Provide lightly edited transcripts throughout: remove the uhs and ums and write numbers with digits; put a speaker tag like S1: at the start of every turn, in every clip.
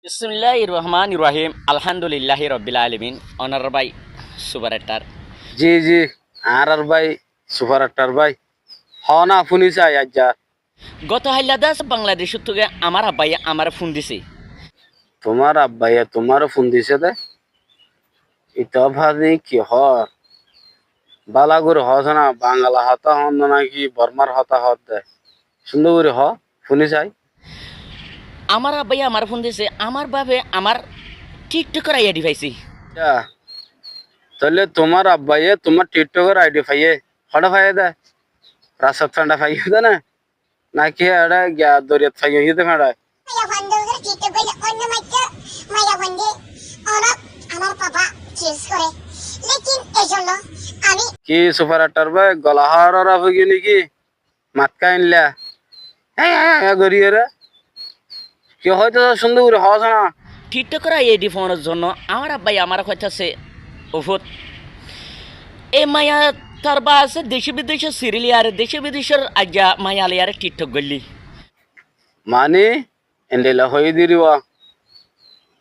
S1: Bismillahirrahmanirrahim. Alhamdulillahi Rabbil Alamin. Honorable Subaratar.
S2: জি জি আর ভাই super Akter ভাই হ না শুনি চাই আজ্জা
S1: গত হাইলাদাস বাংলাদেশ থেকে আমার আব্বাই আমার ফোন দিছে।
S2: তোমার আব্বাইয়া তোমারও ফোন দিছে দে ইটা ভাবি কি হর বালাগুর হস না বাংলা হতা হন নাকি বর্মার হতা হত দে সুন্দর করে হ শুনি চাই
S1: আমার আব্বাই আমার ফোন দিছে আমার বাবে আমার টিকটকের আইডি পাইছি।
S2: যা, তাহলে তোমার আব্বাইয়ে তোমার টিকটকের আইডি পাইয়ে হঠাৎ পাইয়ে দে রাস্তা ঠান্ডা পাইয়ে দে না নাকি এটা গিয়া দরিয়াত পাইয়ে দে ফেড়ায়
S3: Mayafandır gitti böyle oynamakta Mayafandı ona আমার বাবা চিজ করে লেকিন এজন্য আমি
S2: কি সুপার আক্তার ভাই গলা হাওয়ার হয়ে নাকি মাতকা আনলা হ্যাঁ হ্যাঁ হ্যাঁ গড়িয়ে রে কি হয়তো সুন্দর করে হস না
S1: টিকটকের আইডি ফোনের জন্য আমার আব্বাই আমার কইতাছে ওফত এ মায়া তার বা আছে দেশে বিদেশে সিরিলিয়ার দেশে বিদেশের আজ্ঞা মায়ালিয়ার টিকটক গল্লি।
S2: মানে এন্ডেলা হয়ে দিরিবা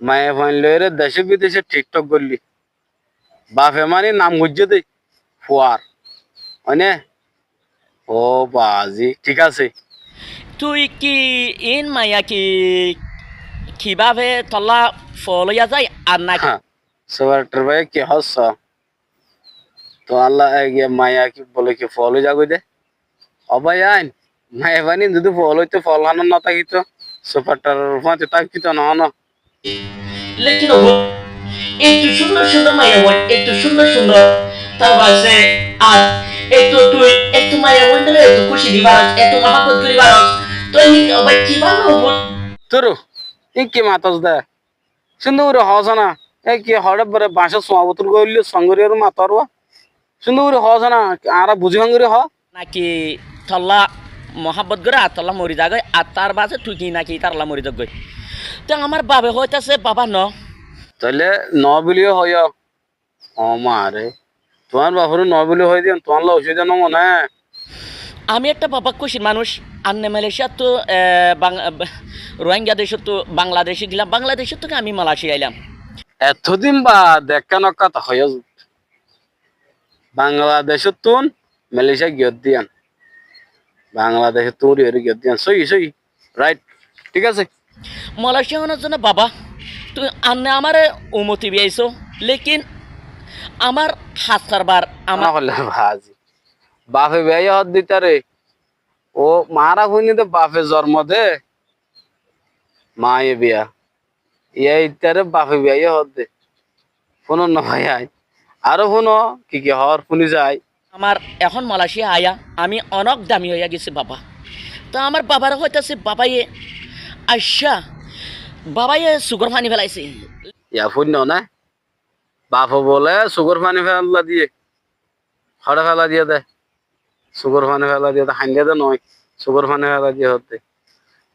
S2: মায়ে ফাইন লয়ের দেশে বিদেশে টিকটক করলি বাপে মানে নাম গুজ্জে দে ফুয়ার মানে ও বাজি ঠিক আছে
S1: তুই কি ইন মায়া কি কিভাবে তল্লা ফলইয়া যায় আর না
S2: হ্যাঁ সুপার ভাই কি হস তো আল্লাহ গিয়ে মায়া কি বলে কি ফল যাগো দে অবাই আইন মায়ে ফানি যদি ফল হইতে ফল হানো না থাকিত সুপারটার ফাঁতে থাকিত না না
S1: লেকিন একটু সুন্দর সুন্দর মায়া বল একটু সুন্দর সুন্দর তার পাশে আর একটু তুই একটু মায়া বলতে একটু খুশি দিবার একটু মহাপত করিবার তুই আবার কিভাবে হবো
S2: তোর কি মাতাস দে সুন্দর করে হস না এ কি হড়ে বরে বাঁশের সমাবতর করলি সঙ্গরিয়ার মাতার সুন্দর করে হস না আর বুঝি ভাঙ্গুরি হ
S1: নাকি তল্লা মহাব্বত করে আর তল্লা মরি যাগৈ আর তার বাজে তুই কি নাকি তারলা মরি যাগৈ তো আমার বাবে হইতাছে বাবা ন
S2: তাহলে ন বিলিও হয় ও মারে তোমার বাপরে ন বিলি হয়ে দিন তোমার অসুবিধা ন মনে
S1: আমি একটা বাবা খুশির মানুষ আন্নে মালয়েশিয়া তো রোহিঙ্গা দেশ তো বাংলাদেশে গেলাম বাংলাদেশের থেকে আমি মালয়েশিয়া আইলাম।
S2: এতদিন বা দেখা নকাত হয়ে বাংলাদেশের তুন মালয়েশিয়া গিয়ত দিয়ান বাংলাদেশের তুন গিয়ত দিয়ান সই সই রাইট ঠিক আছে
S1: মালয়েশিয়া হওয়ার জন্য বাবা তুই আন্নে আমার উমতি বিয়াইছো লেকিন আমার হাত কারবার
S2: আমার
S1: আমার
S2: হলে ভাজি বাপে বেয়ে হত দিতারে ও মারা হইনি তো বাপে জন্ম দে মায়ে বিয়া ইয়া ইতারে বাপে বিয়া হত দে ফোন ন ভাই আই আরো ফোন কি হর শুনি যায়
S1: আমার এখন মালয়েশিয়া আয়া আমি অনেক দামি হইয়া গেছি বাবা তো আমার বাবার হইতাছে বাবাইয়ে আচ্ছা বাবাইয়ে সুগার পানি ফেলাইছে
S2: ইয়া ফোন না বাপ বলে সুগর পানি ফেলা দিয়ে খড়ে ফেলা দিয়ে দে সুগর পানি ফেলা দিয়ে দে হাঙ্গে দে নয় সুগর পানি ফেলা দিয়ে হতে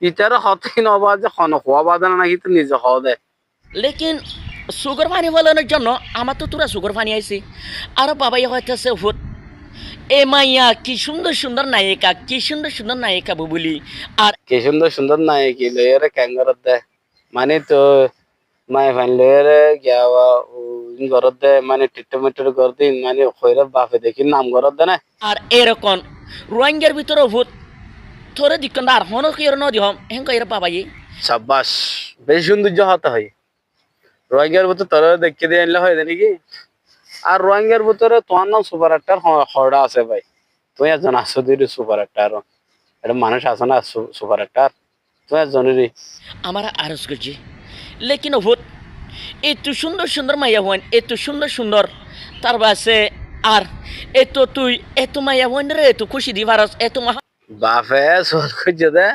S2: ইতারে হতে নবা যে খন হওয়া বাদে না নাকি তো নিজে হওয়া দে
S1: লেকিন সুগার পানি ফেলানোর জন্য আমার তো তোরা সুগার পানি আইছি আর বাবাইয়ে হইতাছে হুট এ মাইয়া কি সুন্দর সুন্দর নায়িকা কি সুন্দর সুন্দর নায়িকা বুবুলি আর
S2: কি সুন্দর সুন্দর নাই কি লয়েরে ক্যাঙ্গরত দে মানে তো মায়ে ফাইন লয়েরে গিয়াওয়া ঘরত দে মানে টিটমেটের ঘর দিন মানে খৈরত বাপে দেখি নাম ঘরত দে না
S1: আর এরকম রোহিঙ্গার ভিতরে হুট থরে দিকন্ডা আর হন কি এর নদী হম হেন কইরা বাবাইয়ে
S2: সাব্বাস বেশ সৌন্দর্য হতে হয় রোহিঙ্গার ভিতর তোর দেখে দিয়ে আনলে হয় নাকি আর রোহিঙ্গার ভিতরে তোমার নাম সুপার একটার হরডা আছে ভাই তুই একজন আসো দিদি সুপার একটার এটা মানুষ আছে না সুপার একটার তুই একজনেরই
S1: আমার আরজ করছি লেকিন হুট এত সুন্দর সুন্দর মাইয়া হন এত সুন্দর সুন্দর তার বাসে আর এত তুই এত মাইয়া হন রে এত খুশি দিবারস এত মহা
S2: বাপে সর খুঁজে দে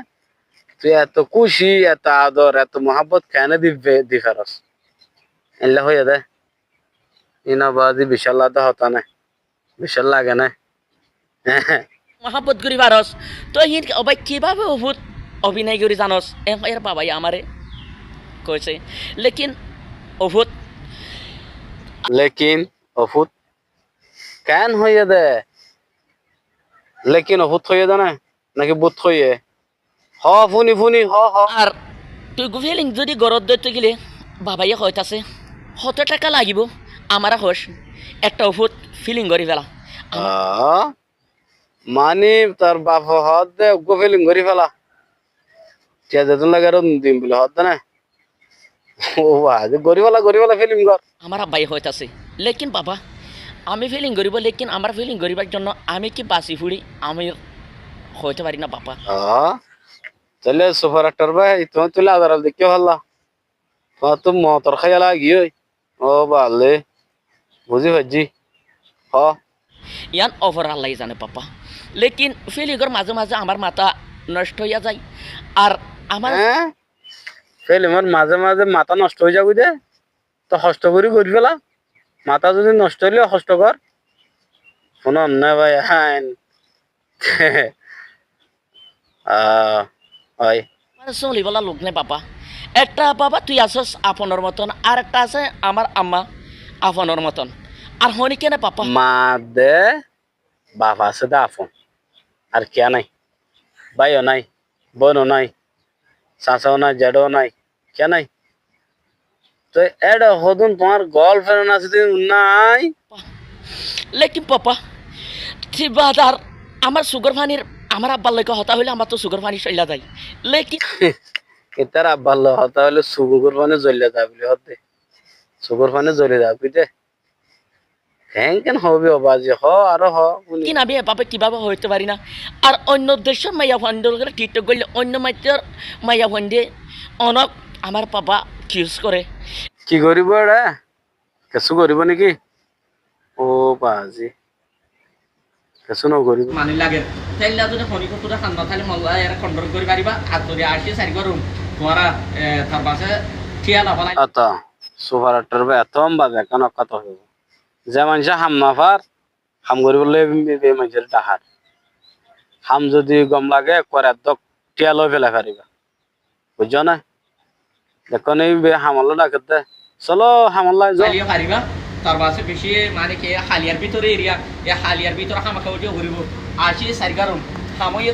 S2: তুই এত খুশি এত আদর এত মহাব্বত কেন দিবে দিফারস এলে হয়ে দে ইনা বাজি বিশাল আদা হতা না বিশাল লাগে না
S1: মহাব্বত করিবারস তো হিন অবাই কিভাবে হুট অভিনয় করি জানস এর বাবাই আমারে কইছে লেকিন অভূত
S2: লেকিন অফুত কেন হয়ে দে লেকিন অফুত হয়ে দে না নাকি বুত হয়ে হ ফুনি ফুনি হ হ
S1: আর তুই ফিলিং যদি গরত ধরতে গেলে বাবাইয়ে হইতাছে 100 টাকা লাগিব আমার হোস একটা ওষুধ ফিলিং করি ফেলা
S2: মানে তার বাপ হাত দে গো ফিলিং করি ফেলা টিয়া যেতন লাগে আরো দিন বলে হাত দে না ও বাজে গরিবালা ফিলিং কর
S1: আমার আব্বাই হইতাছে লেকিন বাবা আমি ফিলিং করিব লেকিন আমার ফিলিং করিবার জন্য আমি কি বাসি ফুড়ি আমি হইতে পারি না বাবা
S2: তাহলে সুপার আক্টার ভাই তুমি তুলে আদার দেখে ভাল্লা তোমার তো মতর খাইয়া লাগি ও বালে বুঝি ভাজি হ
S1: ইয়ান ওভার আল্লাহ জানে পাপা লেকিন ফিলিংর মাঝে মাঝে আমার মাথা নষ্ট হইয়া যায় আর আমার
S2: ফিল্মের মাঝে মাঝে মাথা নষ্ট হয়ে যাবি দে তো কষ্ট করি ফেলা মাথা যদি নষ্ট হইলে কষ্ট কর শুনুন না ভাই হ্যাঁ হয়
S1: মানে চলিবলা লোক নাই পাপা একটা বাবা তুই আসস আপনের মতন আর একটা আছে আমার আম্মা আপনের মতন আর হনি কেন পাপা
S2: মা দে বাবা আছে দে আপন আর কে নাই ভাইও নাই বোনও নাই চাচাও নাই জেডও নাই কে নাই তো এটা হদুন তোমার গার্লফ্রেন্ড আছে নাই
S1: লেকিন পাপা ঠিবাদার আমার সুগার পানির আমার আব্বার লেগে হতা হইলে আমার তো সুগার পানি চইলা যায় লেকিন
S2: এটার আব্বার হতা হলে সুগুর পানে জ্বলে যাবি হতে সুগুর পানে জ্বলে যাবি দে হ্যাঁ কেন হবে বাজি হ আর হ
S1: কি না বিয়ে বাবা কিভাবে হইতে পারি না আর অন্য দেশের মাইয়া ফান্ডের টিকটক করলে অন্য মাইতের মাইয়া ফান্ডে অনেক আমার বাবা কিউজ করে
S2: কি করিব এটা কিছু করিব নাকি ও বাজি কিছু নকরিব
S1: মানে লাগে তাইলে যদি হনি কতটা খান্দা তাহলে মল্লা এর কন্ট্রোল করে পারিবা আর যদি আসি সারি করুম তোমারা তার পাশে ঠিয়া লাভালাই
S2: আতা সুপার আক্টার ভাই এতম বাজে কেন কত হইব যে মানুষ হাম নাফার হাম করিবলে বে মানুষের ডাহার হাম যদি গম লাগে করে দক টিয়া লই ফেলা পারিবা বুঝছো না দেখো নেই হামলা ডাকতে চলো হামলা যাও
S1: পারিবা তার পাশে বেশি মানে কি হালিয়ার ভিতরে এরিয়া এই হালিয়ার ভিতরে হামা খাওয়া ঘুরিব আসি সারি করুম হামইয়ে